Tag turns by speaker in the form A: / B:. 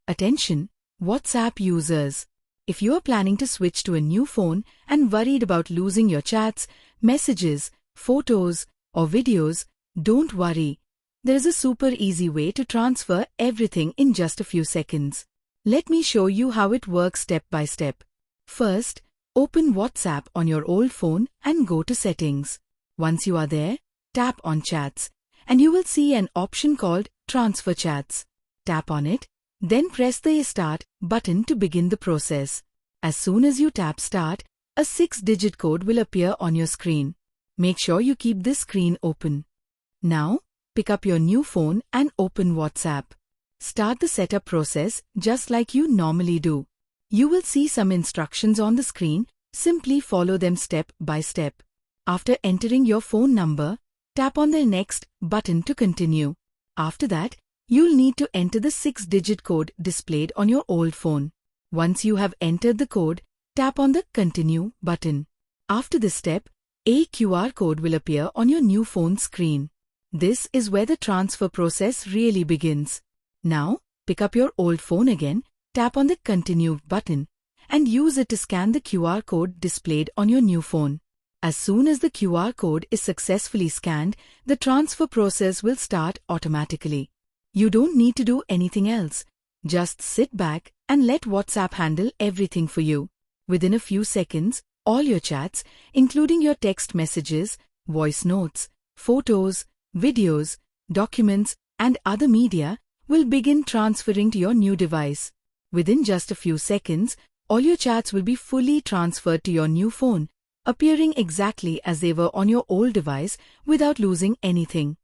A: Attention, WhatsApp users. If you are planning to switch to a new phone and worried about losing your chats, messages, photos, or videos, don't worry. There is a super easy way to transfer everything in just a few seconds. Let me show you how it works step by step. First, open WhatsApp on your old phone and go to Settings. Once you are there, tap on Chats, and you will see an option called Transfer Chats. Tap on it, then press the Start button to begin the process. As soon as you tap Start, a 6-digit code will appear on your screen. Make sure you keep this screen open. Now, pick up your new phone and open WhatsApp. Start the setup process just like you normally do. You will see some instructions on the screen. Simply follow them step by step. After entering your phone number, tap on the Next button to continue. After that, you'll need to enter the 6-digit code displayed on your old phone. Once you have entered the code, tap on the Continue button. After this step, a QR code will appear on your new phone screen. This is where the transfer process really begins. Now, pick up your old phone again, tap on the Continue button, and use it to scan the QR code displayed on your new phone. As soon as the QR code is successfully scanned, the transfer process will start automatically. You don't need to do anything else. Just sit back and let WhatsApp handle everything for you. Within a few seconds, all your chats, including your text messages, voice notes, photos, videos, documents, and other media, will begin transferring to your new device. Within just a few seconds, all your chats will be fully transferred to your new phone, appearing exactly as they were on your old device without losing anything.